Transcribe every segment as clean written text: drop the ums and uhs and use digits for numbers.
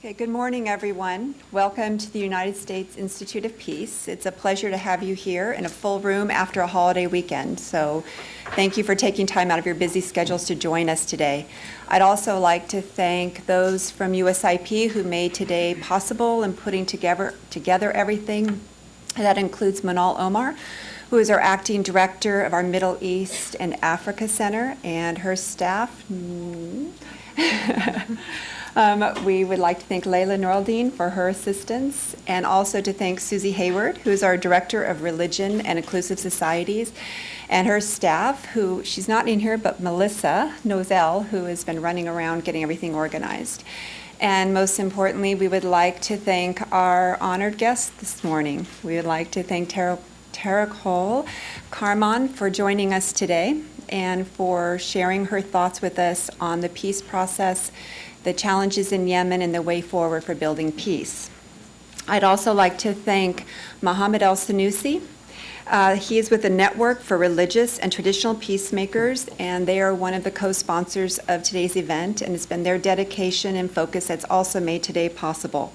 Okay, good morning, everyone. Welcome to the United States Institute of Peace. It's a pleasure to have you here in a full room after a holiday weekend. So thank you for taking time out of your busy schedules to join us today. I'd also like to thank those from USIP who made today possible and putting together everything. That includes Manal Omar, who is our acting director of our Middle East and Africa Center, and her staff. We would like to thank Layla Noraldine for her assistance, and also to thank Susie Hayward, who is our Director of Religion and Inclusive Societies, and her staff, who, she's not in here, but Melissa Nozel, who has been running around getting everything organized. And most importantly, we would like to thank our honored guest this morning. We would like to thank Tawakkol Karman for joining us today and for sharing her thoughts with us on the peace process, the challenges in Yemen, and the way forward for building peace. I'd also like to thank Mohammed El-Sanusi. He is with the Network for Religious and Traditional Peacemakers, and they are one of the co-sponsors of today's event, and it's been their dedication and focus that's also made today possible.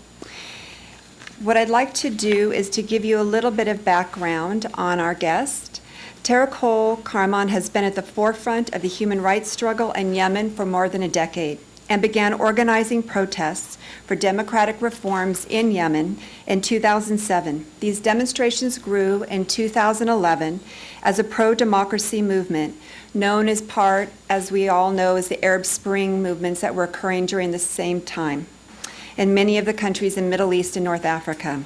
What I'd like to do is to give you a little bit of background on our guest. Tawakkol Karman has been at the forefront of the human rights struggle in Yemen for more than a decade, and began organizing protests for democratic reforms in Yemen in 2007. These demonstrations grew in 2011 as a pro-democracy movement, known as part, as we all know, as the Arab Spring movements that were occurring during the same time in many of the countries in Middle East and North Africa.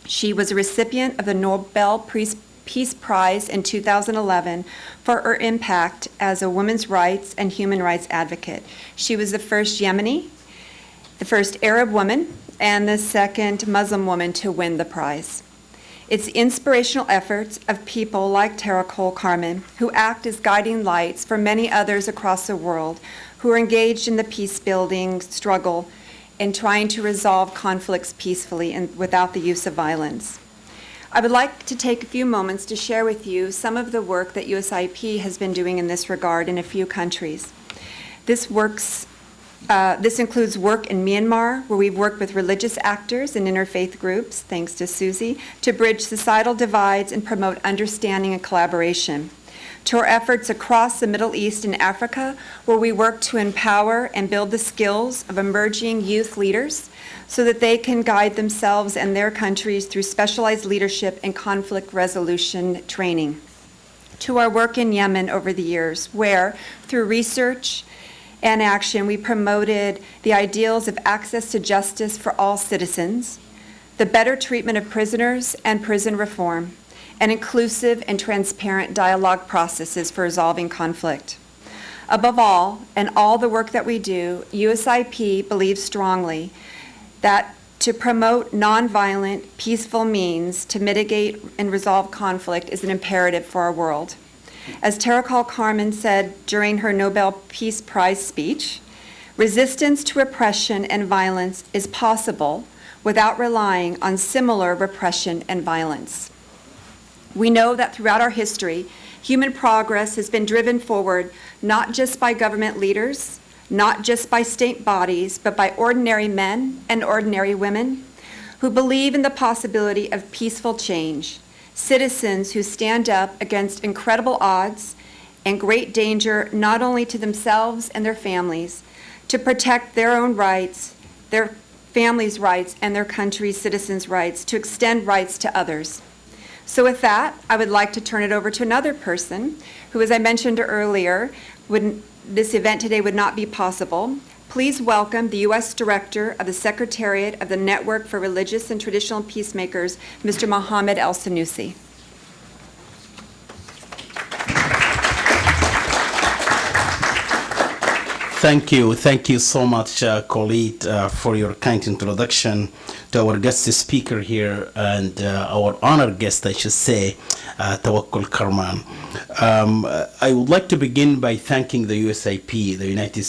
She was a recipient of the Nobel Peace Prize in 2011 for her impact as a women's rights and human rights advocate. She was the first Yemeni, the first Arab woman, and the second Muslim woman to win the prize. It's the inspirational efforts of people like Tawakkol Karman, who act as guiding lights for many others across the world who are engaged in the peace-building struggle in trying to resolve conflicts peacefully and without the use of violence. I would like to take a few moments to share with you some of the work that USIP has been doing in this regard in a few countries. This includes work in Myanmar, where we've worked with religious actors and interfaith groups, thanks to Susie, to bridge societal divides and promote understanding and collaboration. To our efforts across the Middle East and Africa, where we work to empower and build the skills of emerging youth leaders so that they can guide themselves and their countries through specialized leadership and conflict resolution training. To our work in Yemen over the years, where, through research and action, we promoted the ideals of access to justice for all citizens, the better treatment of prisoners and prison reform, and inclusive and transparent dialogue processes for resolving conflict. Above all, in all the work that we do, USIP believes strongly that to promote nonviolent, peaceful means to mitigate and resolve conflict is an imperative for our world. As Tawakkol Karman said during her Nobel Peace Prize speech, resistance to oppression and violence is possible without relying on similar repression and violence. We know that throughout our history, human progress has been driven forward not just by government leaders, not just by state bodies, but by ordinary men and ordinary women who believe in the possibility of peaceful change, citizens who stand up against incredible odds and great danger not only to themselves and their families, to protect their own rights, their families' rights, and their country's citizens' rights, to extend rights to others. So with that, I would like to turn it over to another person who, as I mentioned earlier, this event today would not be possible. Please welcome the U.S. Director of the Secretariat of the Network for Religious and Traditional Peacemakers, Mr. Mohammed El-Sanusi. Thank you so much, Khalid, for your kind introduction to our guest speaker here and our honored guest, I should say, Tawakkol Karman. I would like to begin by thanking the USIP, the United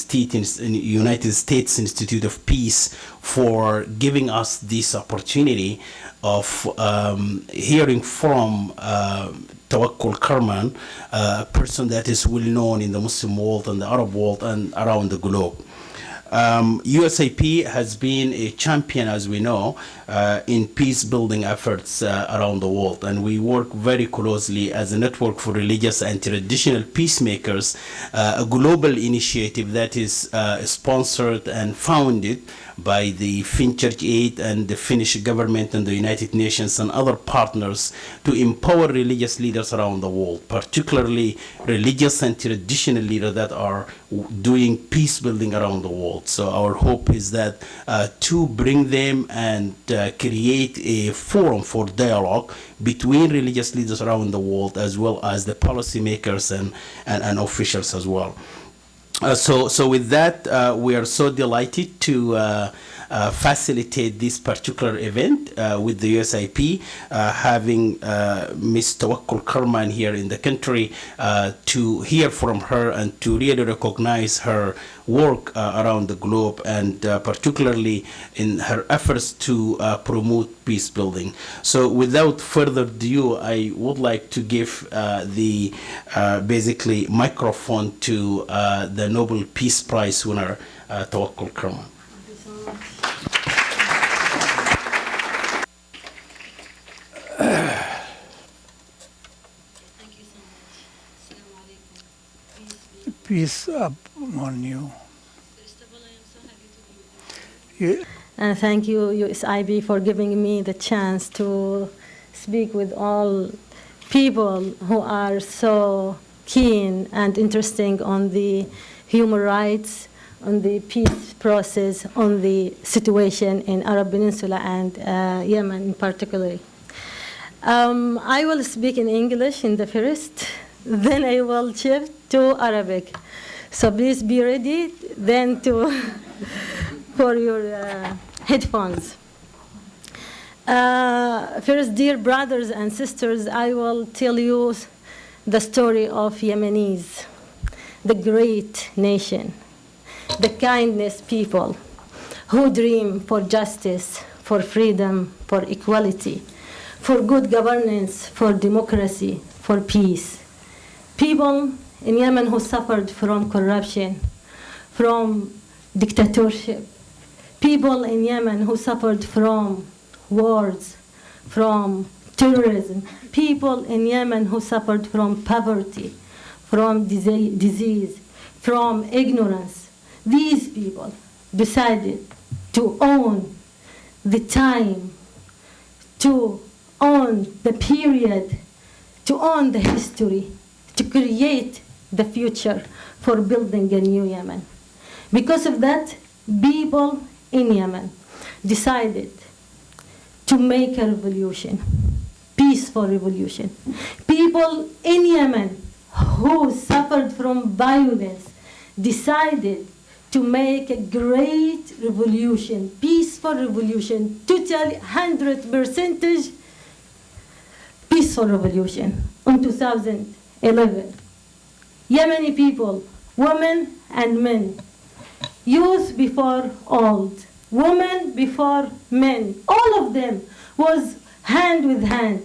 States Institute of Peace, for giving us this opportunity of hearing from Tawakkol Karman, a person that is well known in the Muslim world and the Arab world and around the globe. USIP has been a champion, as we know, in peace building efforts around the world, and we work very closely as a network for religious and traditional peacemakers, a global initiative that is sponsored and founded by the Church Aid and the Finnish government and the United Nations and other partners to empower religious leaders around the world, particularly religious and traditional leaders that are doing peace building around the world. So our hope is that to bring them and create a forum for dialogue between religious leaders around the world, as well as the policymakers and officials as well. So with that, we are so delighted to facilitate this particular event with the USIP, having Ms. Tawakkol Karman here in the country to hear from her and to really recognize her work around the globe, and particularly in her efforts to promote peace building. So without further ado, I would like to give the basically microphone to the Nobel Peace Prize winner, Tawakkol Karman. Peace upon you. Yeah. And thank you, USIB, for giving me the chance to speak with all people who are so keen and interesting on the human rights, on the peace process, on the situation in Arab Peninsula and Yemen in particular. I will speak in English in the first, then I will shift to Arabic. So please be ready then to for your headphones. First, dear brothers and sisters, I will tell you the story of Yemenis, the great nation, the kindness people who dream for justice, for freedom, for equality, for good governance, for democracy, for peace. People in Yemen who suffered from corruption, from dictatorship. People in Yemen who suffered from wars, from terrorism. People in Yemen who suffered from poverty, from disease, from ignorance. These people decided to own the time, to own the period, to own the history, to create the future for building a new Yemen. Because of that, people in Yemen decided to make a revolution, peaceful revolution. People in Yemen who suffered from violence decided to make a great revolution, peaceful revolution, totally 100% peaceful revolution in 2011. Yemeni people, women and men, youth before old, women before men, all of them was hand with hand,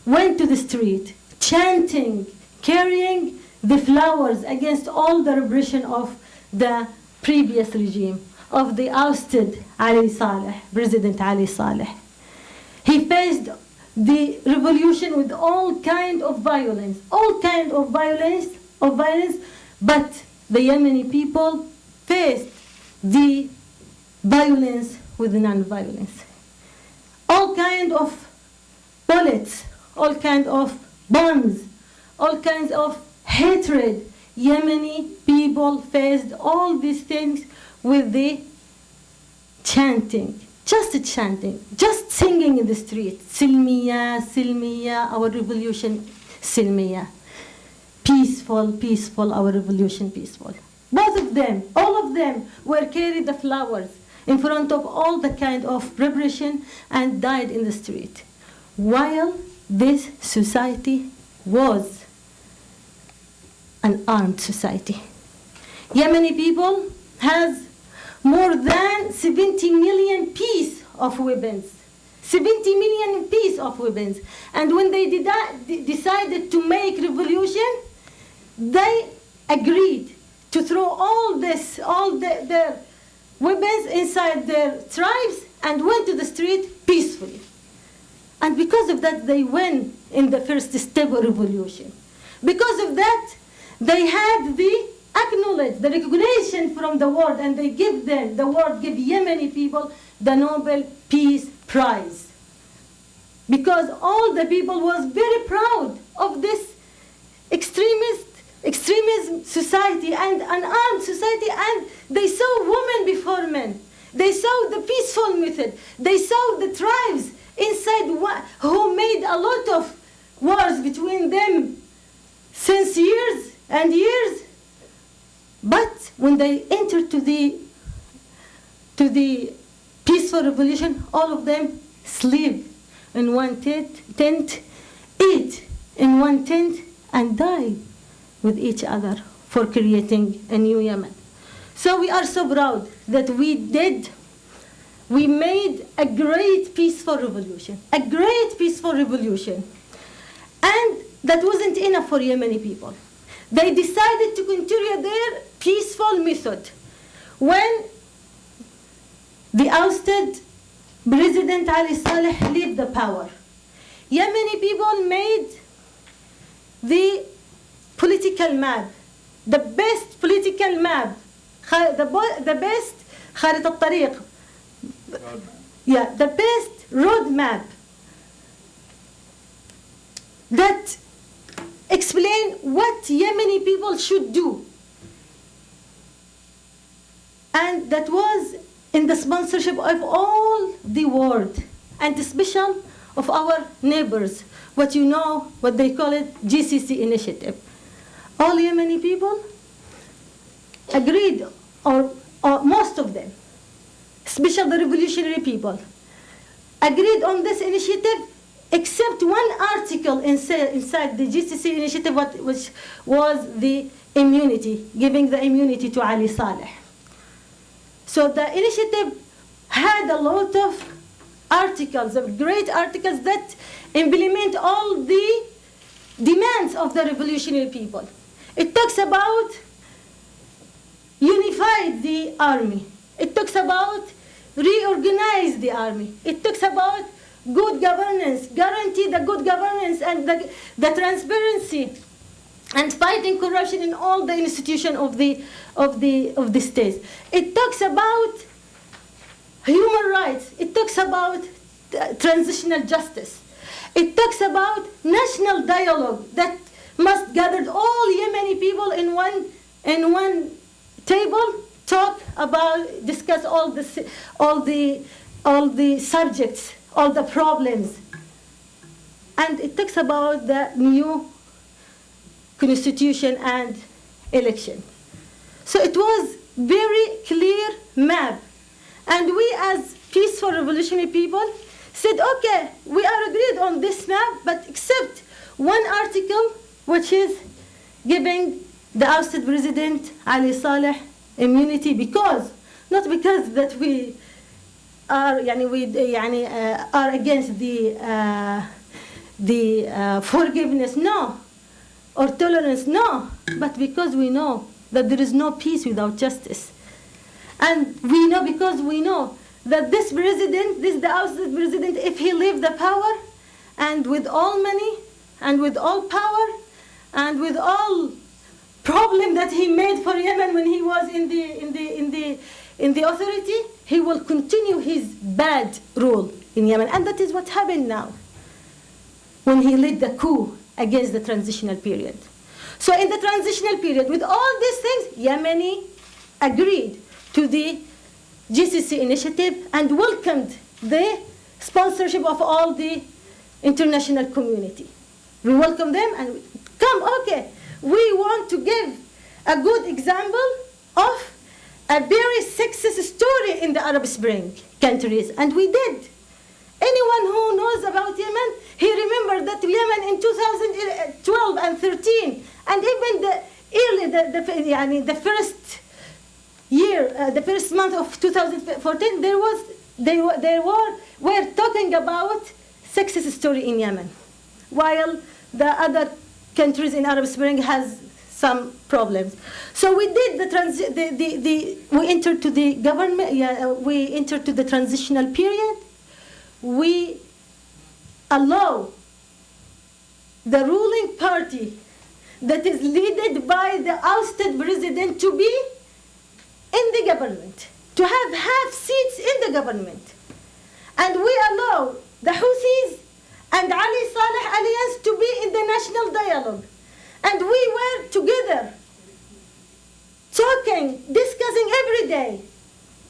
went to the street, chanting, carrying the flowers against all the repression of the previous regime, of the ousted Ali Saleh, President Ali Saleh. He faced the revolution with all kind of violence, but the Yemeni people faced the violence with non-violence. All kind of bullets, all kind of bombs, all kinds of hatred. Yemeni people faced all these things with the chanting, just singing in the street. Silmiya, Silmiya, our revolution, Silmiya. Peaceful, peaceful, our revolution, peaceful. Both of them, all of them were carried the flowers in front of all the kind of repression and died in the street. While this society was an armed society. Yemeni people has more than 70 million piece of weapons. 70 million piece of weapons. And when they decided to make revolution, they agreed to throw all their weapons inside their tribes and went to the street peacefully. And because of that, they won in the first step of revolution. Because of that, they had the acknowledged, the recognition from the world, and they give them, the world give Yemeni people the Nobel Peace Prize. Because all the people was very proud of this extremism society and an armed society, and they saw women before men. They saw the peaceful method. They saw the tribes inside who made a lot of wars between them since years and years. But when they entered to the peaceful revolution, all of them sleep in one tent, eat in one tent, and die with each other for creating a new Yemen. So we are so proud that we made a great peaceful revolution, And that wasn't enough for Yemeni people. They decided to continue their peaceful method. When the ousted President Ali Saleh left the power, Yemeni people made the political map, the best political map, the best خارطة الطريق, the best road map that explain what Yemeni people should do. And that was in the sponsorship of all the world, and especially of our neighbors, what they call it GCC initiative. All Yemeni people agreed, or most of them, especially the revolutionary people, agreed on this initiative, except one article inside the GCC initiative, which was the immunity, giving the immunity to Ali Saleh. So the initiative had a lot of articles, of great articles that implement all the demands of the revolutionary people. It talks about unify the army. It talks about reorganize the army. It talks about good governance, guarantee the good governance and the transparency, and fighting corruption in all the institutions of the states. It talks about human rights. It talks about transitional justice. It talks about national dialogue that must gather all Yemeni people in one table, discuss all the subjects, all the problems. And it talks about the new constitution and election. So it was very clear map. And we as peaceful revolutionary people said, okay, we are agreed on this map, but except one article, which is giving the ousted president Ali Saleh immunity, not because that we are are against the forgiveness, no, or tolerance, no, but because we know that there is no peace without justice. And because we know that this the ousted president, if he leaves the power, and with all money, and with all power, and with all problem that he made for Yemen when he was in the authority, he will continue his bad rule in Yemen. And that is what happened now, when he led the coup against the transitional period. So in the transitional period, with all these things, Yemeni agreed to the GCC initiative and welcomed the sponsorship of all the international community. We welcome them and come, okay, we want to give a good example of a very sexist story in the Arab Spring countries, and we did. Anyone who knows about Yemen, he remembered that Yemen in 2012 and 13, and even the first year, the first month of 2014, they were talking about sexist story in Yemen, while the other countries in Arab Spring has some problems. So we did we entered to the government, we entered to the transitional period. We allow the ruling party that is led by the ousted president to be in the government, to have half seats in the government. And we allow the Houthis and Ali Saleh alliance to be in the national dialogue. And we were together, talking, discussing every day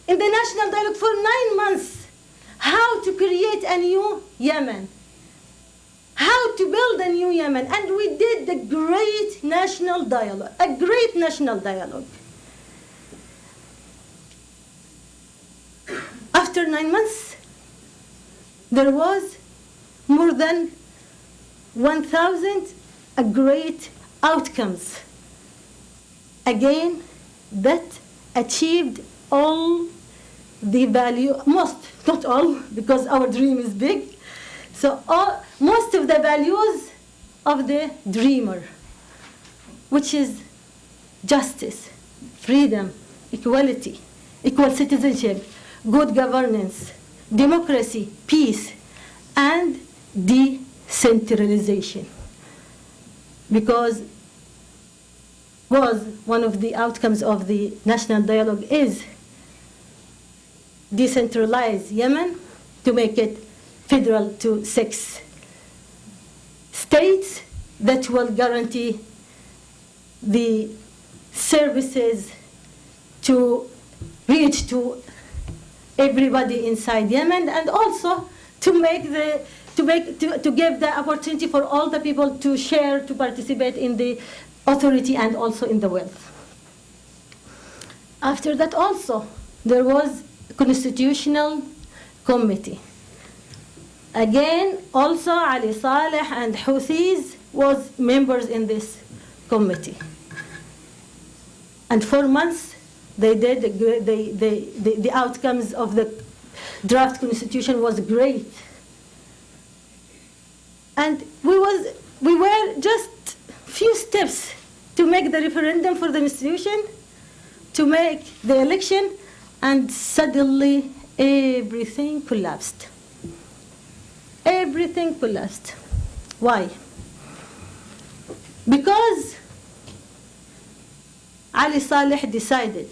in the national dialogue for 9 months how to create a new Yemen, how to build a new Yemen. And we did the great national dialogue, a great national dialogue. After 9 months, there was more than 1,000 great outcomes. Again, that achieved all the value, most, not all, because our dream is big. So most of the values of the dreamer, which is justice, freedom, equality, equal citizenship, good governance, democracy, peace, and decentralization. Because was one of the outcomes of the national dialogue is decentralize Yemen to make it federal to 6 states that will guarantee the services to reach to everybody inside Yemen, and also to give the opportunity for all the people to share, to participate in the authority and also in the wealth. After that also, there was a constitutional committee. Again, also Ali Saleh and Houthis was members in this committee. And 4 months, they did the outcomes of the draft constitution was great. And we were just few steps to make the referendum for the institution, to make the election, and suddenly everything collapsed. Everything collapsed. Why? Because Ali Saleh decided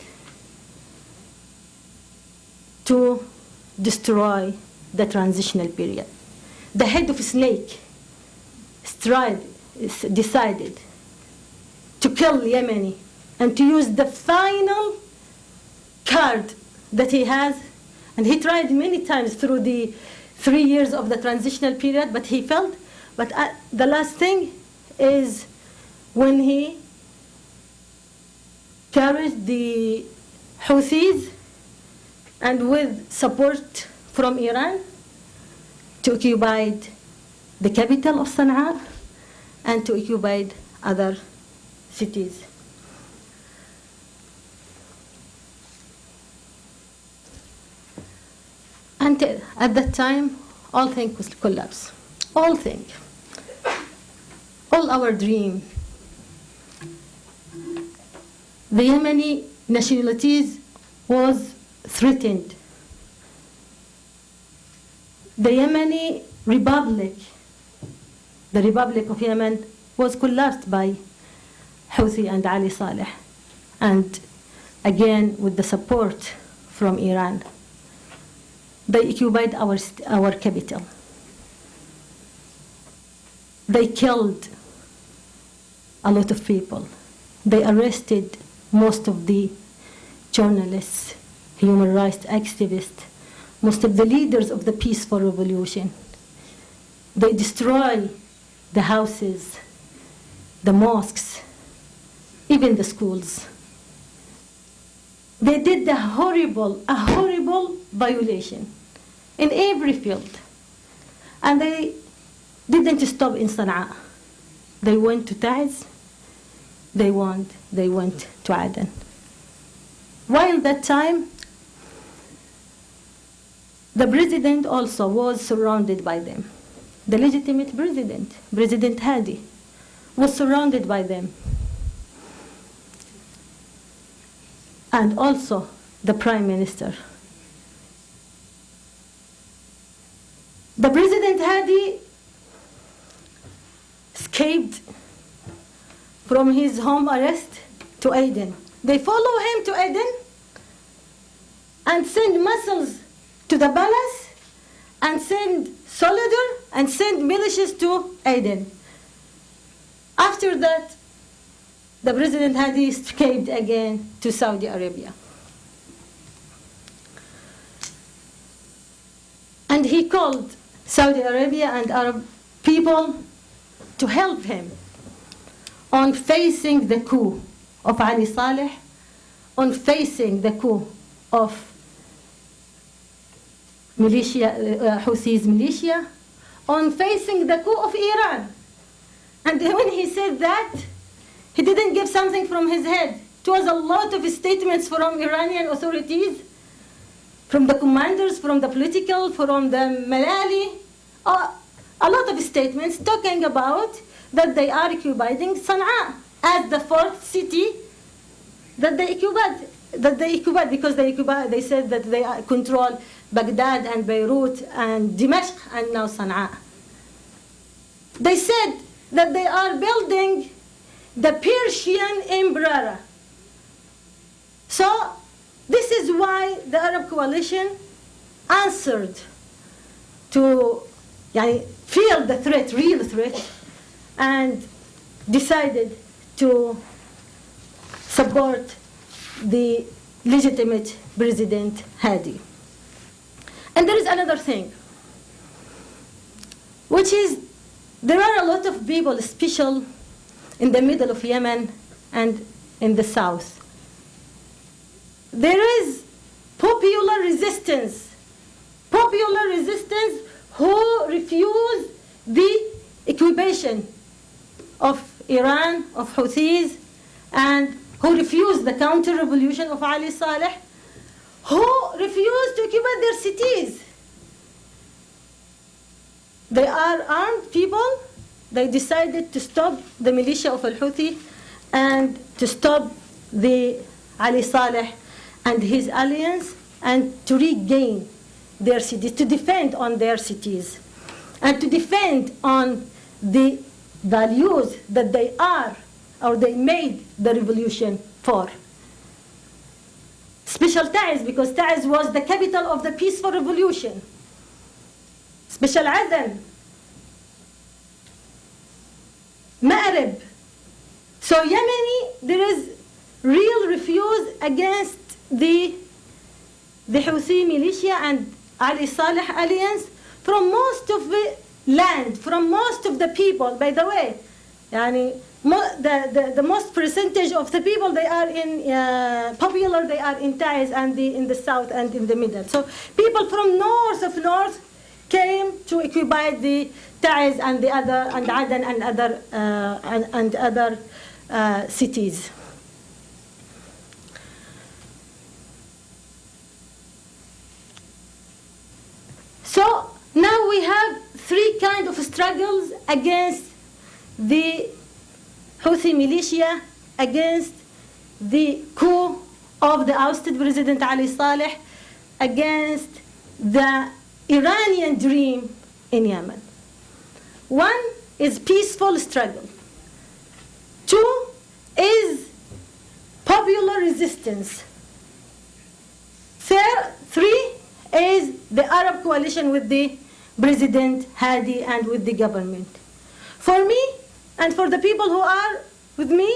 to destroy the transitional period. The head of snake decided to kill Yemeni and to use the final card that he has. And he tried many times through the 3 years of the transitional period, but he failed. But the last thing is when he carried the Houthis and with support from Iran to occupy the capital of Sana'a and to occupy other cities. Until at that time, all things was collapse. All things. All our dream. The Yemeni nationalities was threatened. The Yemeni Republic, the Republic of Yemen, was collapsed by Houthi and Ali Saleh, and again with the support from Iran. They occupied our capital. They killed a lot of people. They arrested most of the journalists, human rights activists, most of the leaders of the peaceful revolution. They destroyed the houses, the mosques, even the schools. They did a horrible violation in every field. And they didn't stop in Sana'a. They went to Taiz, they went to Aden. While that time, the president also was surrounded by them. The legitimate president, President Hadi, was surrounded by them. and also the Prime Minister. The President Hadi escaped from his home arrest to Aden. They follow him to Aden and send missiles to the palace and send soldiers and send militias to Aden. After that, the President Hadi escaped again to Saudi Arabia. And he called Saudi Arabia and Arab people to help him on facing the coup of Ali Saleh, on facing the coup of Houthis militia, on facing the coup of Iran. And when he said that, he didn't give something from his head. It was a lot of statements from Iranian authorities, from the commanders, from the political, from the Malali, a lot of statements talking about that they are occupying Sana'a as the fourth city that they occupied because they said that they control Baghdad and Beirut and Dimashq and now Sana'a. They said that they are building the Persian Empire. So this is why the Arab coalition answered to feel the threat, real threat, and decided to support the legitimate President Hadi. And there is another thing, which is there are a lot of people, especially in the middle of Yemen and in the south. There is popular resistance who refuse the occupation of Iran, of Houthis, and who refuse the counter-revolution of Ali Saleh, who refuse to occupy their cities. They are armed people. They decided to stop the militia of al-Houthi and to stop the Ali Saleh and his alliance and to regain their cities, to defend on their cities, and to defend on the values that they are or they made the revolution for. Special Taiz, because Taiz was the capital of the peaceful revolution. Special Aden, Ma'rib. So Yemeni, there is real refuse against the Houthi militia and Ali Saleh alliance from most of the land, from most of the people. By the way, the most percentage of the people, they are in popular, they are in Taiz and in the south and in the middle. So people from north came to occupy the Taiz and the other and Aden and other cities. So now we have three kinds of struggles against the Houthi militia, against the coup of the ousted President Ali Saleh, against the Iranian dream in Yemen. One is peaceful struggle. Two is popular resistance. Three is the Arab coalition with the President Hadi and with the government. For me and for the people who are with me,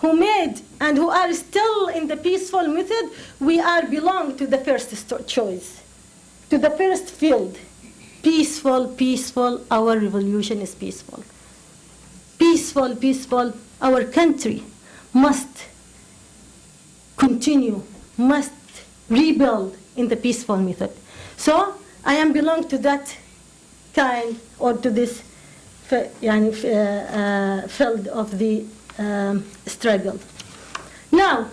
who made and who are still in the peaceful method, we are belong to the first choice, to the first field. Peaceful, our revolution is peaceful. Peaceful, our country must continue, must rebuild in the peaceful method. So I am belong to that kind or to this field of the struggle. Now,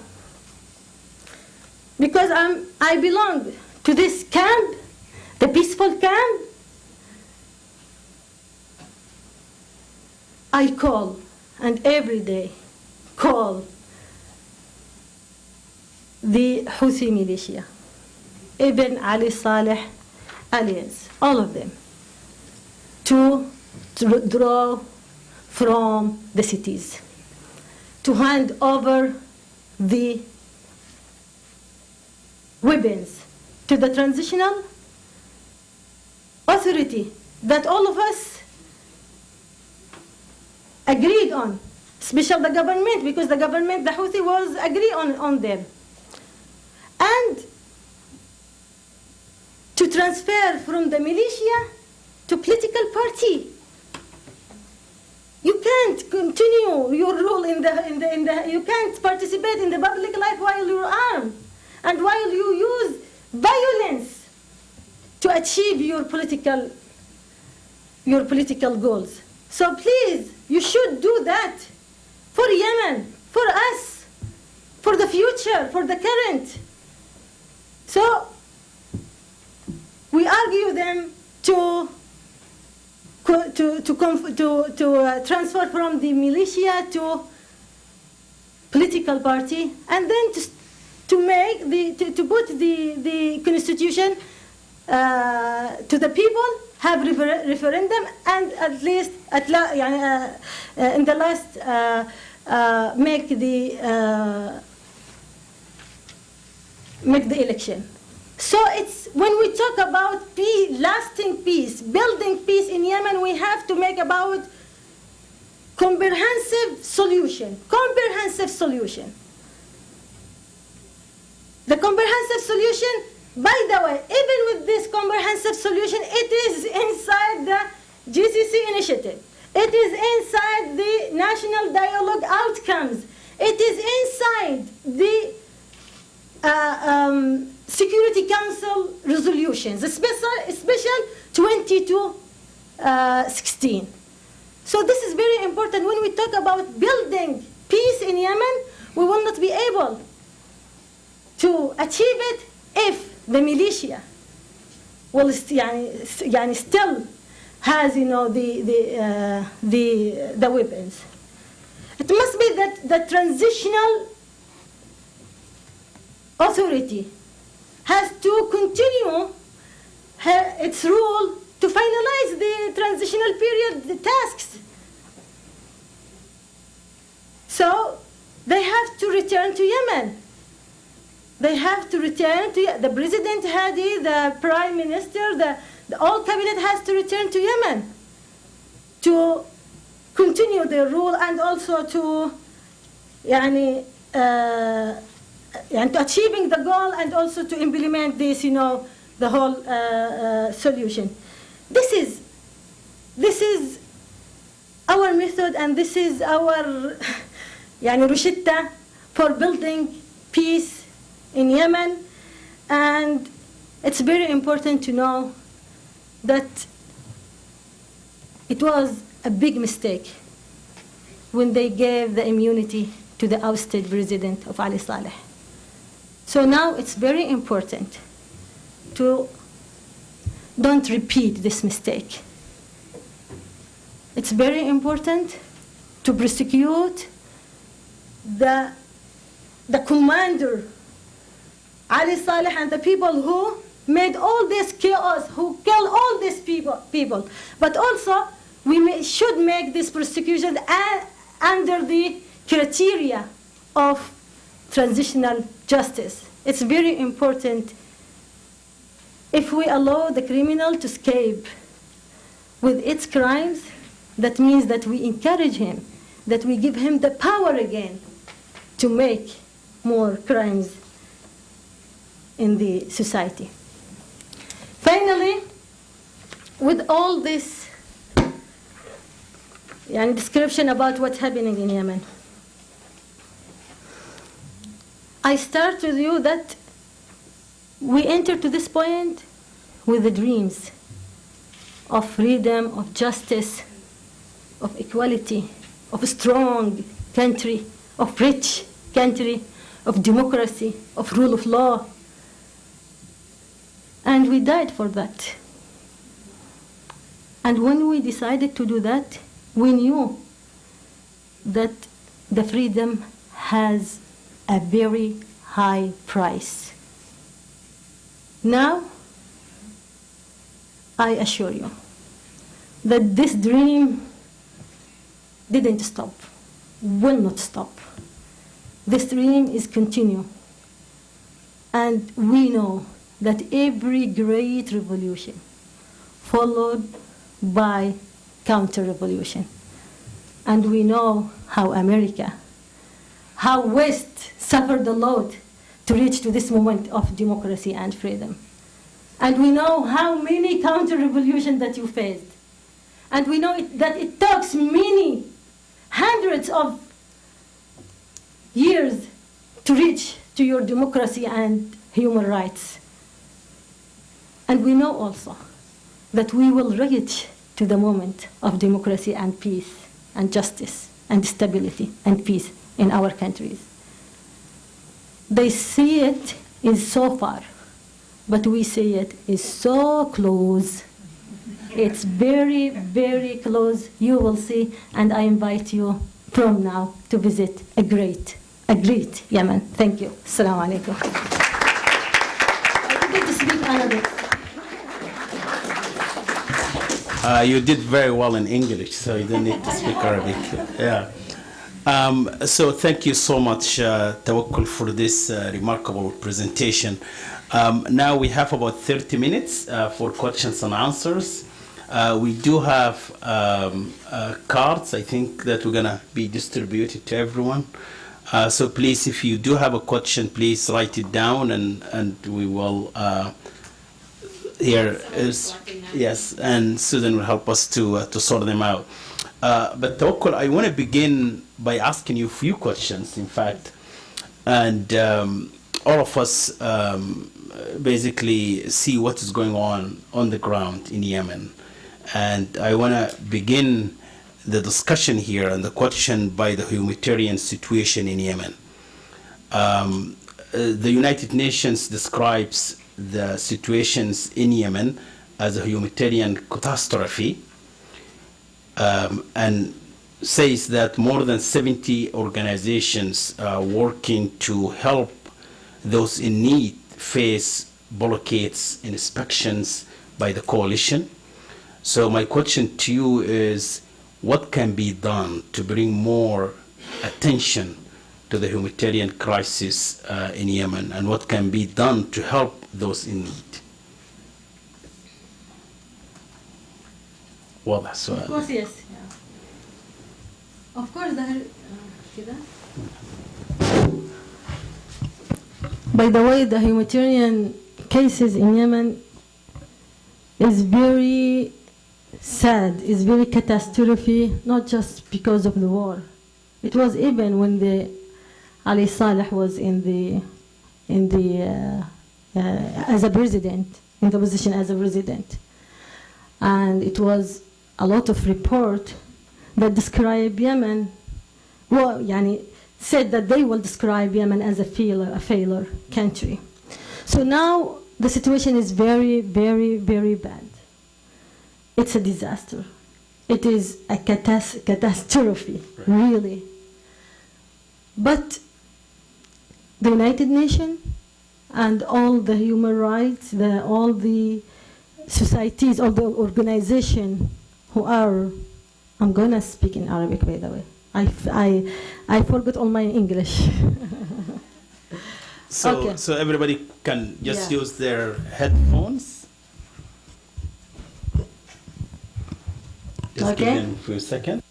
because I belong to this camp, the peaceful camp, I call, and every day call the Houthi militia, Ibn Ali Saleh alliance, all of them, to withdraw from the cities, to hand over the weapons to the transitional authority that all of us agreed on, especially the government, because the government, the Houthi, was agree on them. And to transfer from the militia to political party. You can't continue your role you can't participate in the public life while you're armed and while you use violence to achieve your political goals. So please, you should do that for Yemen, for us, for the future, for the current. So we argue them to transfer from the militia to political party, and then to put the constitution to the people, have referendum, and at least in the last make the election. So it's when we talk about peace, lasting peace, building peace in Yemen, we have to make about comprehensive solution. Comprehensive solution. The comprehensive solution, by the way, even with this comprehensive solution, it is inside the GCC initiative. It is inside the national dialogue outcomes. It is inside the Security Council resolutions, especially 2216. So this is very important. When we talk about building peace in Yemen, we will not be able to achieve it if the militia will still has the weapons. It must be that the transitional authority has to continue its role to finalize the transitional period, the tasks. So they have to return to Yemen. They have to return to the President Hadi, the Prime Minister, the all cabinet has to return to Yemen to continue their rule and also to and achieving the goal and also to implement this, the whole solution. This is our method, and this is our Rushita for building peace in Yemen. And it's very important to know that it was a big mistake when they gave the immunity to the ousted president of Ali Saleh. So now it's very important to don't repeat this mistake. It's very important to prosecute the commander, Ali Saleh, and the people who made all this chaos, who killed all these people. But also, we should make this prosecution under the criteria of transitional justice. It's very important. If we allow the criminal to escape with its crimes, that means that we encourage him, that we give him the power again to make more crimes in the society. Finally, with all this description about what's happening in Yemen, I start with you that we enter to this point with the dreams of freedom, of justice, of equality, of a strong country, of rich country, of democracy, of rule of law. And we died for that. And when we decided to do that, we knew that the freedom has a very high price. Now, I assure you that this dream didn't stop, will not stop. This dream is continue. And we know that every great revolution followed by counter-revolution. And we know how America, how West suffered a lot to reach to this moment of democracy and freedom. And we know how many counter-revolutions that you faced. And we know that it takes many hundreds of years to reach to your democracy and human rights. And we know also that we will reach to the moment of democracy and peace and justice and stability and peace in our countries. They see it is so far, but we see it is so close. It's very, very close. You will see, and I invite you from now to visit a great Yemen. Thank you. Assalamu alaikum. I didn't speak Arabic. You did very well in English, so you don't need to speak Arabic. Yeah. So thank you so much, Tawakkol, for this remarkable presentation. Now we have about 30 minutes for questions and answers. We do have cards, I think, that we're going to be distributed to everyone. So please, if you do have a question, please write it down, and we will... here is, yes, and Susan will help us to sort them out. But Tawakkol, I want to begin by asking you a few questions, in fact. And all of us basically see what is going on the ground in Yemen. And I want to begin the discussion here and the question by the humanitarian situation in Yemen. The United Nations describes the situations in Yemen as a humanitarian catastrophe, and says that more than 70 organizations are working to help those in need face blockades and inspections by the coalition. So my question to you is, what can be done to bring more attention to the humanitarian crisis in Yemen, and what can be done to help those in need? Well, that's Of course, yes. Yeah. Of course, by the way, the humanitarian cases in Yemen is very sad, is very catastrophe, not just because of the war. It was even when the Ali Saleh was in the as a president, in the position as a president, and it was a lot of report that describe Yemen, well, said that they will describe Yemen as a failure country. So now the situation is very, very, very bad. It's a disaster. It is a catastrophe, right. Really. But the United Nations and all the human rights, all the societies, all the organizations who are, I'm going to speak in Arabic, by the way. I forgot all my English. So everybody can just use their headphones. Just give them for a second.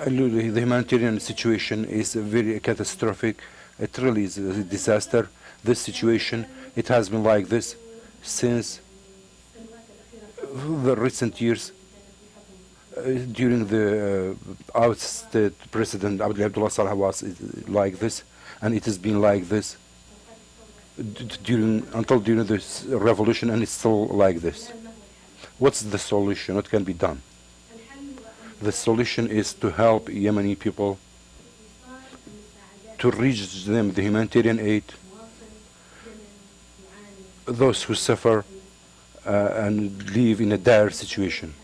The humanitarian situation is very catastrophic. It really is a disaster. This situation, it has been like this since the recent years. During the ousted President Abdullah Saleh was like this, and it has been like this until during this revolution, and it's still like this. What's the solution? What can be done? The solution is to help Yemeni people, to reach them the humanitarian aid, those who suffer and live in a dire situation.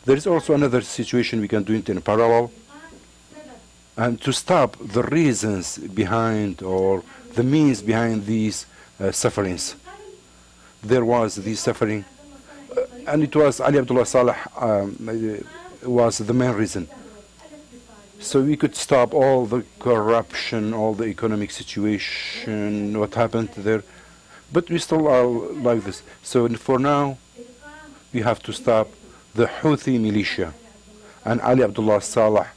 There is also another situation we can do it in parallel, and to stop the reasons behind or the means behind these sufferings. There was this suffering, and it was Ali Abdullah Saleh was the main reason. So we could stop all the corruption, all the economic situation, what happened there. But we still are like this. So for now, we have to stop the Houthi militia and Ali Abdullah Saleh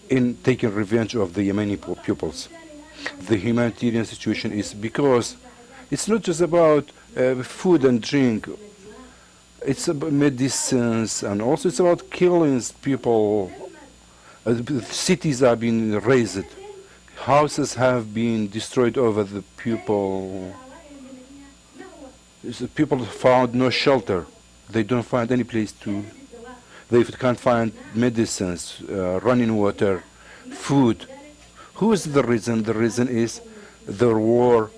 in taking revenge of the Yemeni pupils. The humanitarian situation is because it's not just about food and drink. It's about medicines, and also it's about killing people. Cities have been razed. Houses have been destroyed over the people. People found no shelter. They don't find any place to. They can't find medicines, running water, food. Who is the reason? The reason is the war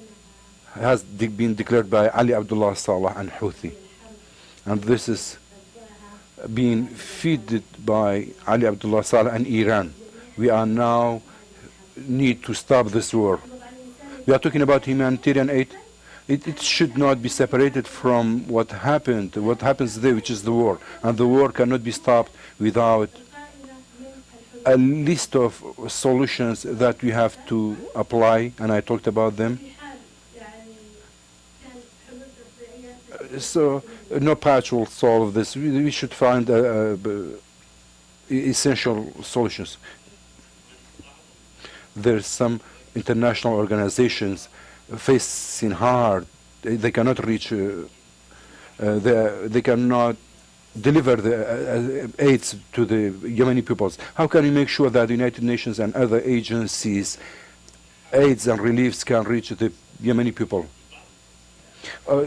has been declared by Ali Abdullah Saleh and Houthi. And this is being fed by Ali Abdullah Saleh and Iran. We are now need to stop this war. We are talking about humanitarian aid. It should not be separated from what happens there, which is the war. And the war cannot be stopped without a list of solutions that we have to apply, and I talked about them. So no patch will solve this. We should find essential solutions. There's some international organizations facing hard. They cannot reach. They cannot deliver the aids to the Yemeni peoples. How can we make sure that the United Nations and other agencies, aids and reliefs, can reach the Yemeni people?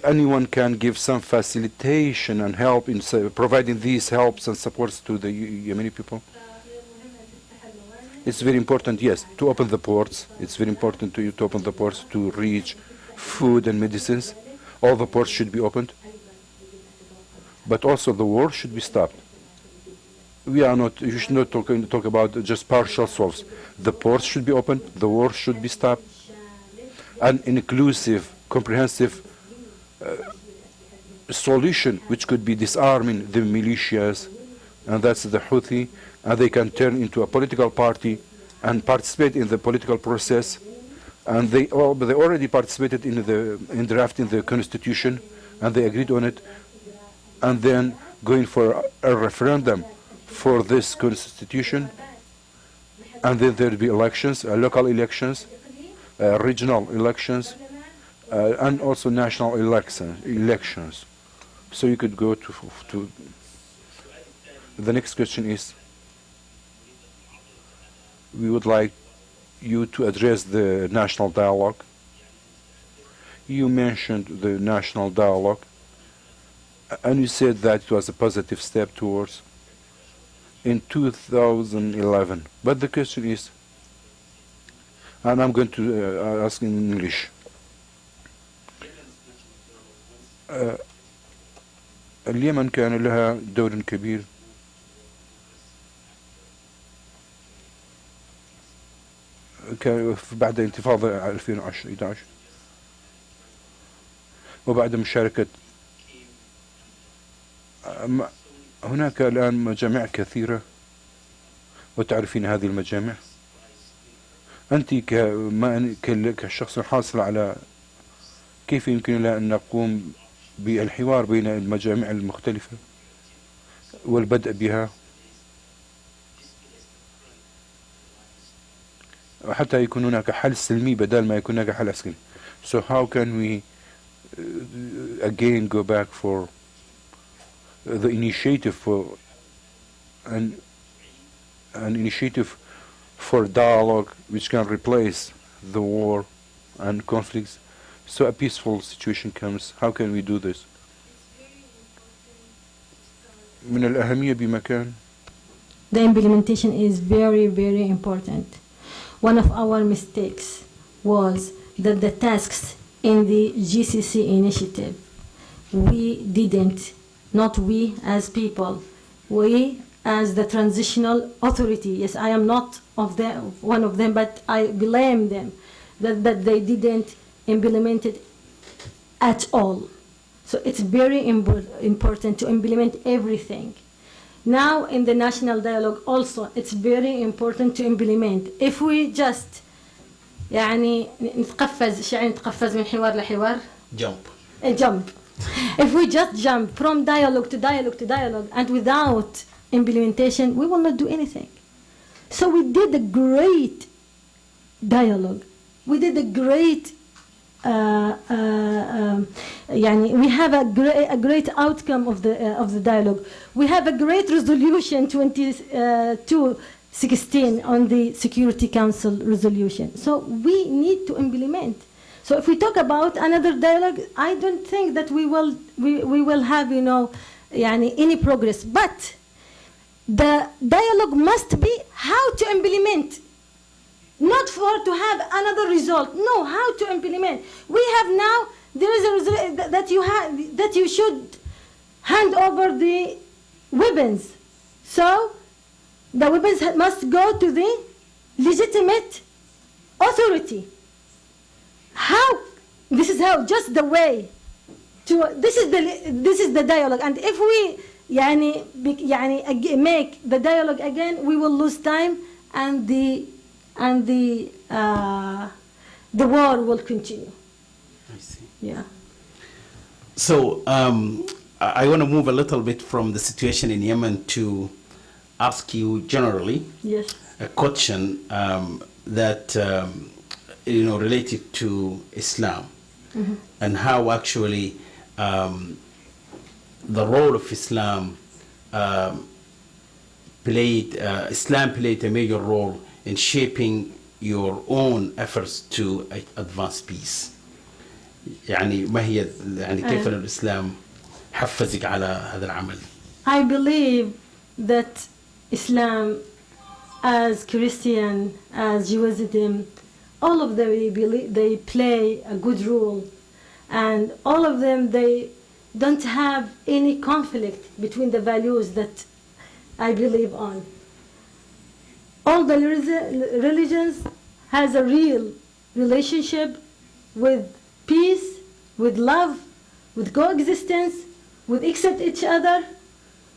Anyone can give some facilitation and help in providing these helps and supports to the Yemeni people. It's very important, yes, to open the ports. It's very important to open the ports to reach food and medicines. All the ports should be opened. But also the war should be stopped. You should not talk about just partial solves. The ports should be opened, the war should be stopped. An inclusive, comprehensive solution which could be disarming the militias, and that's the Houthi, and they can turn into a political party and participate in the political process. And they already participated in drafting the constitution, and they agreed on it, and then going for a referendum for this constitution, and then there will be elections, local elections, regional elections, and also national elections. So you could go to the next question is, we would like you to address the national dialogue. You mentioned the national dialogue, and you said that it was a positive step towards in 2011. But the question is, and I'm going to ask in English. اليمن كان لها دور كبير بعد انتفاضة 2011 وبعد مشاركة هناك الآن مجامع كثيرة وتعرفين هذه المجامع. أنت كشخص حاصل على كيف يمكن لنا أن نقوم بالحوار بين المجامع المختلفة والبدء بها حتى يكون هناك حل سلمي بدل ما يكون هناك حل عسكري. So how can we again go back for the initiative for an initiative for dialogue which can replace the war and conflicts, so a peaceful situation comes? How can we do this? من الأهمية بمكان. The implementation is very, very important. One of our mistakes was that the tasks in the GCC initiative. We didn't, not we as people, we as the transitional authority. Yes, I am not one of them, but I blame them that they didn't implement it at all. So it's very important to implement everything. Now in the national dialogue also, it's very important to implement. If we just يعني نتقفز شو يعني نتقفز من حوار لحوار jump. If we just jump from dialogue to dialogue to dialogue and without implementation, we will not do anything. So we did a great dialogue. We did a great يعني we have a great outcome of the dialogue. We have a great resolution 2216 on the Security Council resolution. So we need to implement. So if we talk about another dialogue, I don't think that we will have يعني any progress. But the dialogue must be how to implement. Not to have another result. No, how to implement. We have now, there is a result that you should hand over the weapons. So the weapons must go to the legitimate authority. How? This is how, just the way to, this is the dialogue. And if we make the dialogue again, we will lose time and the war will continue. I see. Yeah. So I want to move a little bit from the situation in Yemen to ask you generally a question that related to Islam and how actually the role of Islam played a major role in shaping your own efforts to advance peace. يعني ما هي كيف الإسلام حفزك على هذا العمل؟ I believe that Islam, as Christian, as Judaism, all of them they play a good role, and all of them they don't have any conflict between the values that I believe on. All the religions has a real relationship with peace, with love, with coexistence, with accept each other,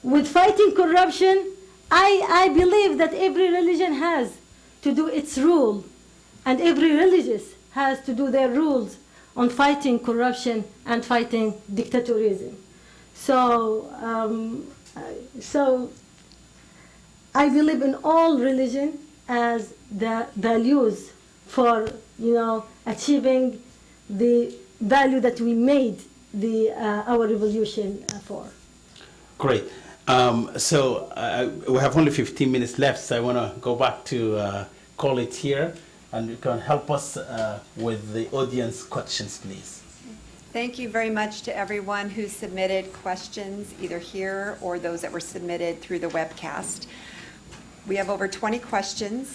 with fighting corruption. I believe that every religion has to do its rule, and every religious has to do their rules on fighting corruption and fighting dictatorism. So I believe in all religion as the values for achieving the value that we made our revolution for. Great. So we have only 15 minutes left, so I want to go back to Khalid here, and you can help us with the audience questions, please. Thank you very much to everyone who submitted questions, either here or those that were submitted through the webcast. We have over 20 questions,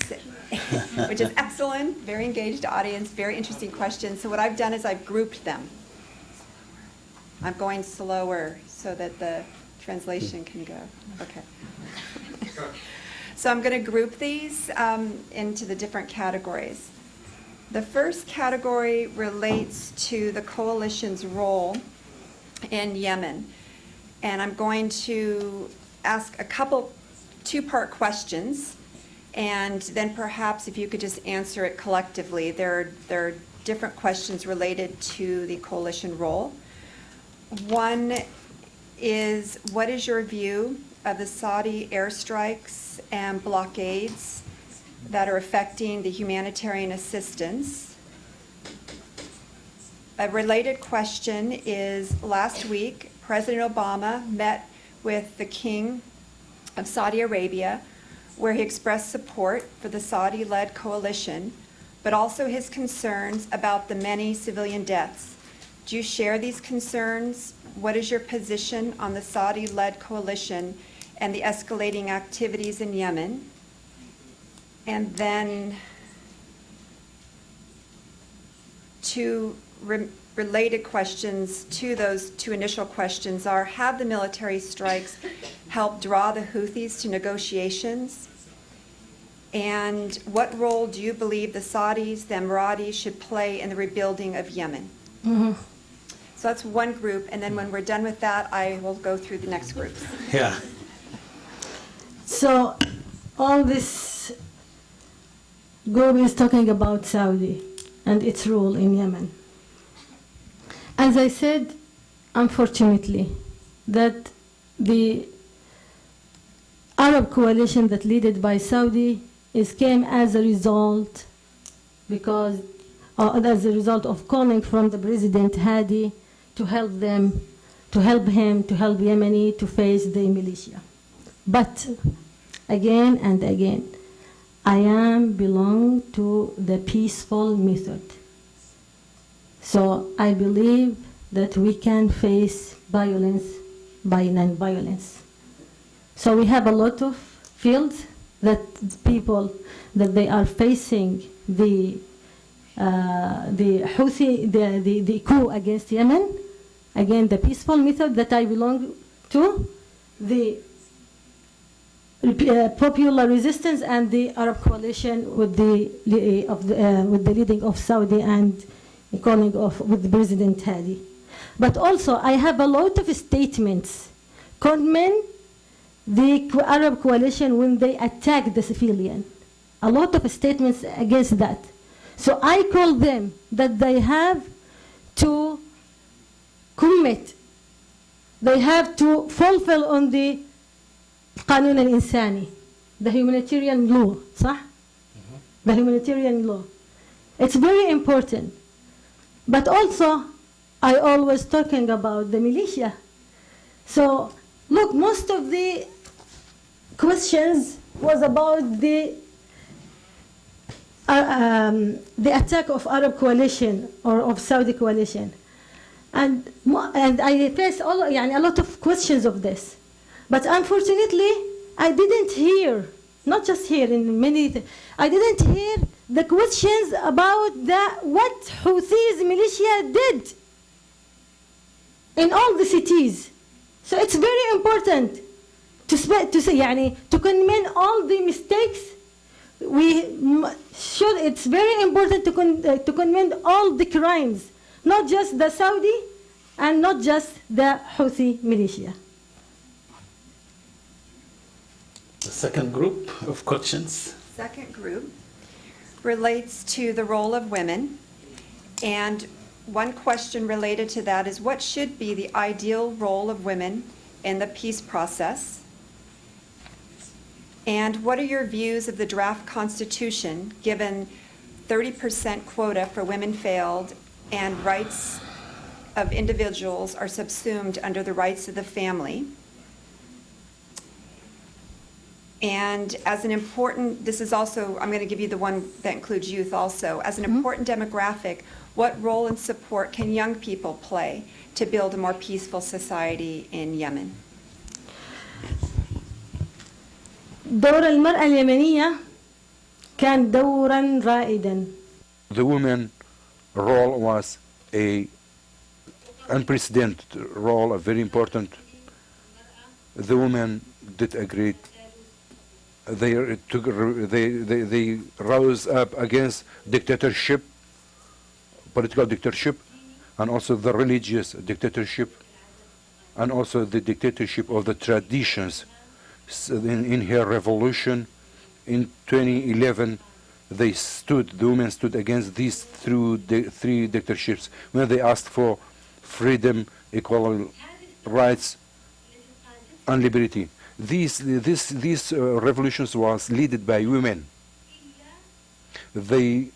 which is excellent, very engaged audience, very interesting questions. So what I've done is I've grouped them. I'm going slower so that the translation can go. Okay. So I'm going to group these into the different categories. The first category relates to the coalition's role in Yemen. And I'm going to ask a couple two-part questions, and then perhaps if you could just answer it collectively. There are different questions related to the coalition role. One is, what is your view of the Saudi airstrikes and blockades that are affecting the humanitarian assistance? A related question is, last week, President Obama met with the King of Saudi Arabia, where he expressed support for the Saudi-led coalition, but also his concerns about the many civilian deaths. Do you share these concerns? What is your position on the Saudi-led coalition and the escalating activities in Yemen? And then to related questions to those two initial questions are, have the military strikes helped draw the Houthis to negotiations? And what role do you believe the Saudis, the Emiratis should play in the rebuilding of Yemen? So that's one group, and then when we're done with that, I will go through the next groups. Yeah. So all this group is talking about Saudi and its rule in Yemen. As I said, unfortunately, that the Arab coalition that led by Saudi came as a result as a result of calling from the President Hadi to help him to help Yemeni to face the militia. But again and again, I belong to the peaceful method. So I believe that we can face violence by non-violence. So we have a lot of fields that people that they are facing the Houthi, the coup against Yemen. Again, the peaceful method that I belong to, the popular resistance and the Arab coalition with the leading of Saudi and calling of with President Hadi. But also, I have a lot of statements condemning the Arab coalition when they attack the civilian. A lot of statements against that. So I call them that they have to commit, they have to fulfill on the قانون الإنساني, the humanitarian law, صح? The humanitarian law. It's very important. But also, I always talking about the militia. So, look, most of the questions was about the attack of Arab coalition or of Saudi coalition. And I face a lot of questions of this. But unfortunately, I didn't hear, not just here, in many, I didn't hear the questions about what Houthis militia did in all the cities. So it's very important to say, to condemn all the mistakes. It's very important to condemn all the crimes, not just the Saudi and not just the Houthi militia. The second group of questions. Second group relates to the role of women. And one question related to that is, what should be the ideal role of women in the peace process? And what are your views of the draft constitution, given 30% quota for women failed and rights of individuals are subsumed under the rights of the family? And as an important, this is also, I'm going to give you the one that includes youth also. As an important demographic, what role and support can young people play to build a more peaceful society in Yemen? دور المرأة اليمنية كان دورا رائدا. The women role was a unprecedented role, a very important. The women did a great. They rose up against dictatorship, political dictatorship, and also the religious dictatorship, and also the dictatorship of the traditions. In her revolution in 2011, the women stood against these three dictatorships when they asked for freedom, equal rights, and liberty. These revolutions was led by women. They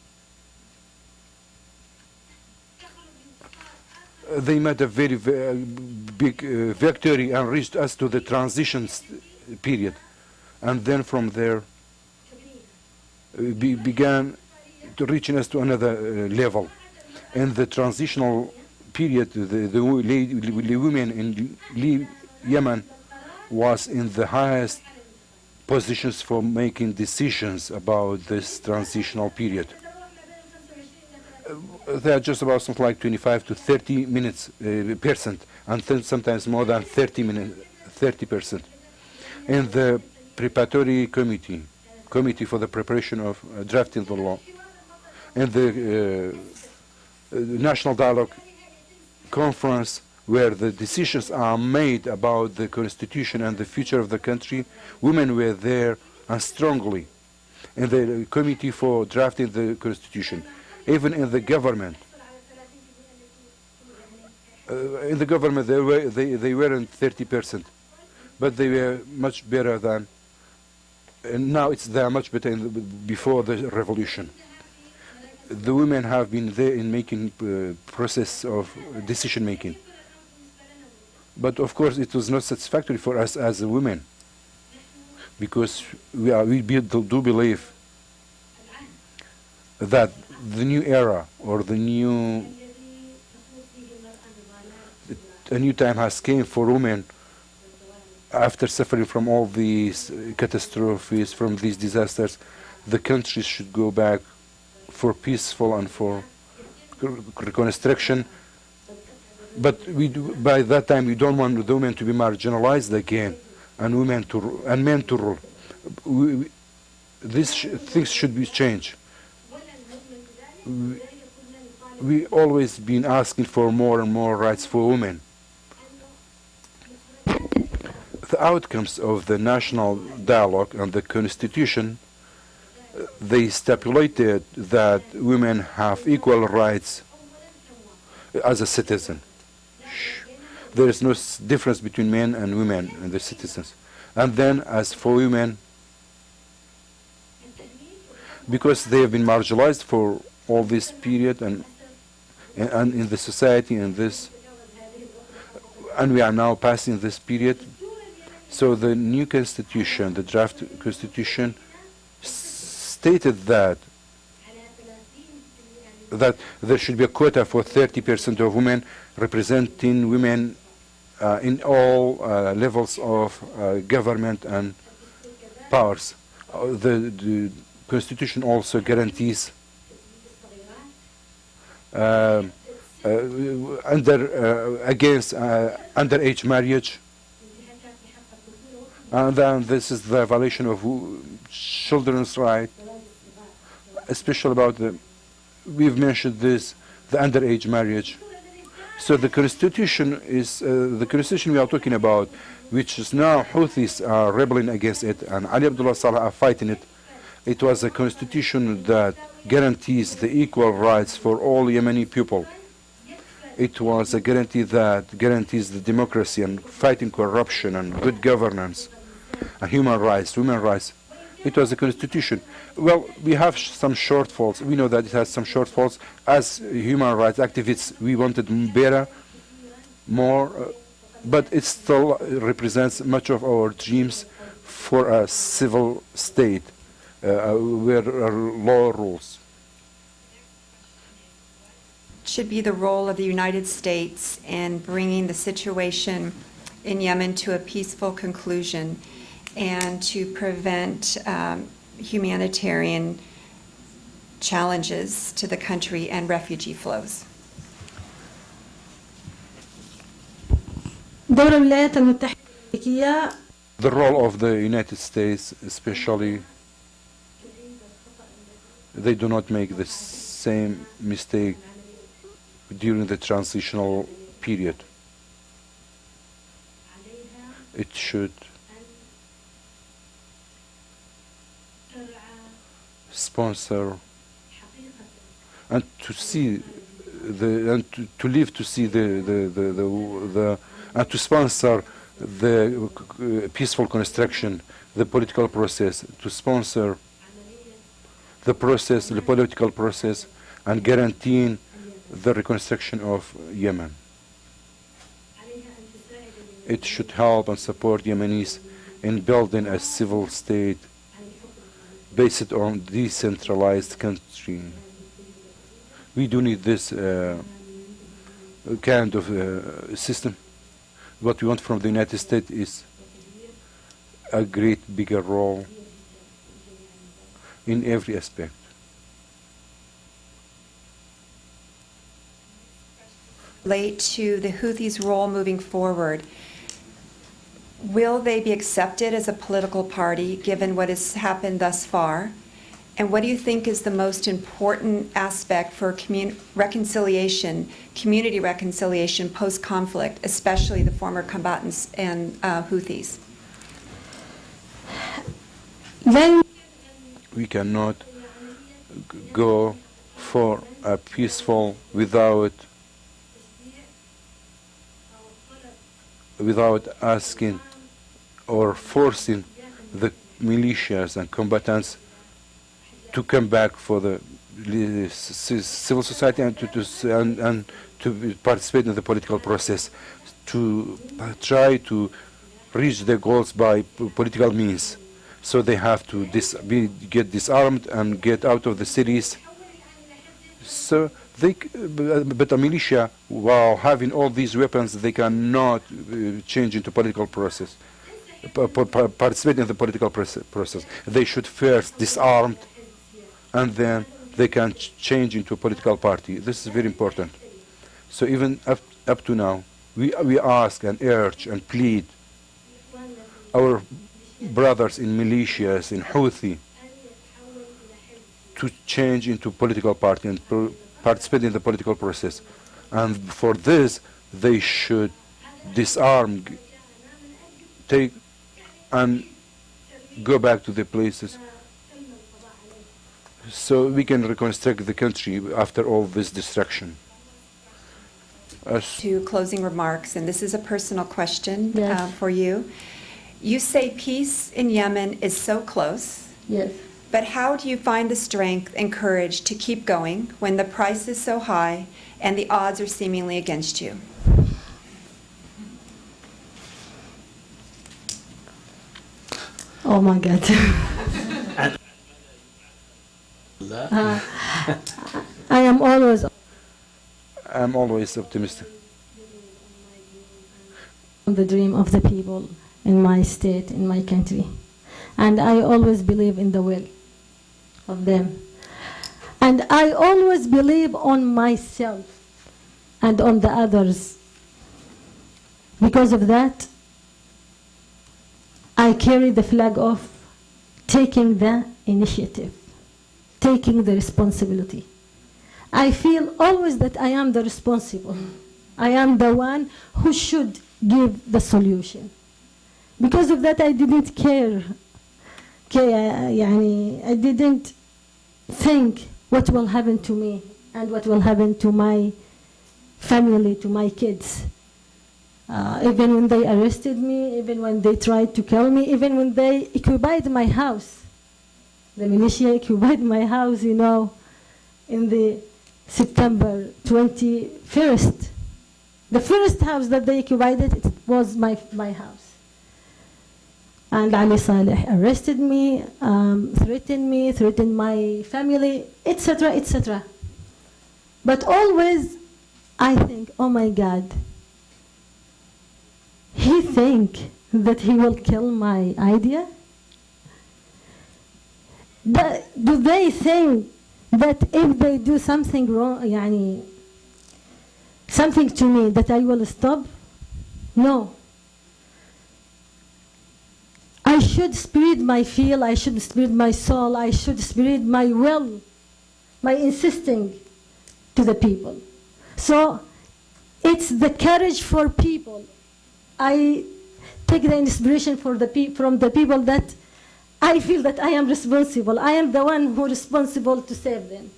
made a very, very big victory and reached us to the transition period, and then from there began to reaching us to another level. In the transitional period, the women in Yemen was in the highest positions for making decisions about this transitional period. They are just about something like 25 to 30 minutes percent, and then sometimes more than 30%. In the preparatory committee for the preparation of drafting the law, in the national dialogue conference where the decisions are made about the constitution and the future of the country, women were there and strongly. In the committee for drafting the constitution, even in the government. In the government, they weren't 30%, but they were much better than. And now they are much better before the revolution. The women have been there in making process of decision making. But of course, it was not satisfactory for us as women, because we do believe that the new era or a new time has came for women after suffering from all these catastrophes, from these disasters. The country should go back for peaceful and for reconstruction. But by that time, we don't want the women to be marginalized again, and men to rule. These things should be changed. We always been asking for more and more rights for women. The outcomes of the national dialogue and the constitution, they stipulated that women have equal rights as a citizen. There is no difference between men and women and the citizens. And then as for women, because they have been marginalized for all this period and in the society and we are now passing this period. So the new constitution, the draft constitution, stated that there should be a quota for 30% of women, representing women in all levels of government and powers. The constitution also guarantees against underage marriage, and then this is the violation of children's rights, especially about we've mentioned this, the underage marriage. So the constitution is the constitution we are talking about, which is now Houthis are rebelling against it, and Ali Abdullah Saleh are fighting it. It was a constitution that guarantees the equal rights for all Yemeni people. It was a guarantee that guarantees the democracy and fighting corruption and good governance and human rights, women's rights. It was a constitution. Well, we have some shortfalls. We know that it has some shortfalls. As human rights activists, we wanted better, more, but it still represents much of our dreams for a civil state where law rules. Should be the role of the United States in bringing the situation in Yemen to a peaceful conclusion and to prevent humanitarian challenges to the country and refugee flows. دور الولايات المتحدة الأمريكية. The role of the United States, especially, they do not make the same mistake during the transitional period. It should sponsor and to see and to live to see and to sponsor the peaceful construction, the political process, to sponsor the process, the political process, and guaranteeing the reconstruction of Yemen. It should help and support Yemenis in building a civil state based on decentralized country. We do need this kind of system. What we want from the United States is a great bigger role in every aspect. relate to the Houthis' role moving forward. Will they be accepted as a political party given what has happened thus far? And what do you think is the most important aspect for reconciliation, community reconciliation post-conflict, especially the former combatants and Houthis? We cannot go for a peaceful without asking or forcing the militias and combatants to come back for the civil society and to participate in the political process, to try to reach their goals by political means. So they have to get disarmed and get out of the cities. So but a militia, while having all these weapons, they cannot change into political process, participate in the political process. They should first disarmed, and then they can change into a political party. This is very important. So even up to now, we ask and urge and plead our brothers in militias, in Houthi, to change into political party and participate in the political process. And for this, they should disarm, take, and go back to the places so we can reconstruct the country after all this destruction. To closing remarks, and this is a personal question Yes. for you. You say peace in Yemen is so close. Yes. But how do you find the strength and courage to keep going when the price is so high and the odds are seemingly against you? Oh my God. I'm always optimistic. the dream of the people in my state, in my country. And I always believe in the will of them. And I always believe on myself and on the others. Because of that, I carry the flag of taking the initiative, taking the responsibility. I feel always that I am the responsible. I am the one who should give the solution. Because of that, I didn't care. I didn't think what will happen to me and what will happen to my family, to my kids. Even when they arrested me, even when they tried to kill me, even when they occupied my house. The militia occupied my house, in the September 21st. The first house that they occupied, it was my house. And Ali Saleh arrested me, threatened my family, etc., etc. But always I think, oh my God, he think that he will kill my idea? Do they think that if they do something wrong, something to me, that I will stop? No. I should spread my feel, I should spread my soul, I should spread my will, my insisting to the people. So it's the courage for people. I take the inspiration from the people that I feel that I am responsible. I am the one who is responsible to save them.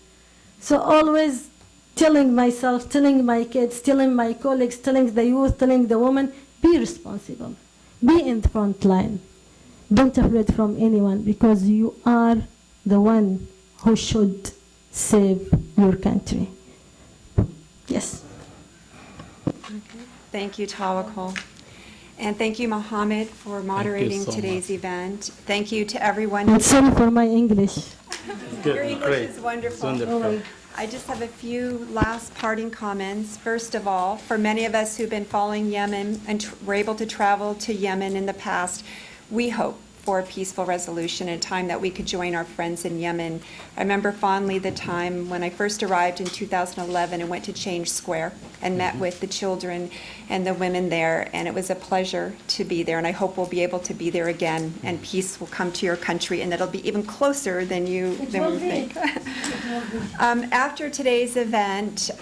So always telling myself, telling my kids, telling my colleagues, telling the youth, telling the women, be responsible. Be in the front line. Don't afraid from anyone, because you are the one who should save your country. Yes. Thank you, Tawakkol. And thank you, Mohammed, for moderating so today's much. event. Thank you to everyone. And sorry for my English. Your English Great. is wonderful. It's wonderful. I just have a few last parting comments. First of all, for many of us who've been following Yemen and were able to travel to Yemen in the past, we hope for peaceful resolution at a time that we could join our friends in Yemen. I remember fondly the time when I first arrived in 2011 and went to Change Square and met with the children and the women there, and it was a pleasure to be there, and I hope we'll be able to be there again, and peace will come to your country, and it'll be even closer than we think. After today's event,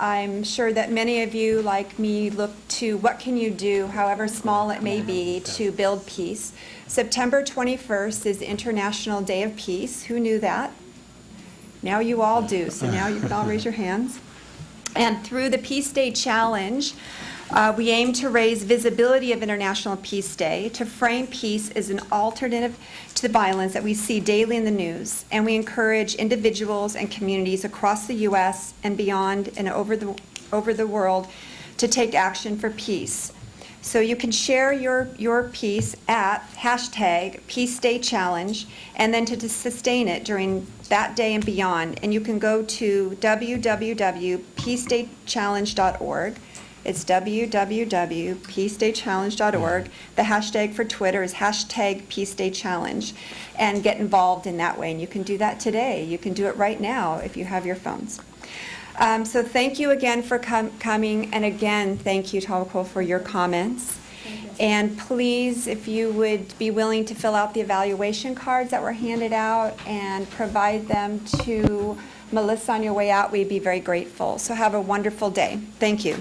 I'm sure that many of you, like me, look to what can you do, however small it may be, to build peace. September 21st is International Day of Peace. Who knew that? Now you all do, so now you can all raise your hands. And through the Peace Day Challenge, we aim to raise visibility of International Peace Day, to frame peace as an alternative to the violence that we see daily in the news. And we encourage individuals and communities across the U.S. and beyond and over the world to take action for peace. So you can share your peace at hashtag Peace Day Challenge, and then to sustain it during that day and beyond. And you can go to www.peacedaychallenge.org. It's www.peacedaychallenge.org. The hashtag for Twitter is hashtag Peace Day Challenge, and get involved in that way. And you can do that today. You can do it right now if you have your phones. So thank you again for coming, and again, thank you, Tawakkol, for your comments. And please, if you would be willing to fill out the evaluation cards that were handed out and provide them to Melissa on your way out, we'd be very grateful. So have a wonderful day. Thank you.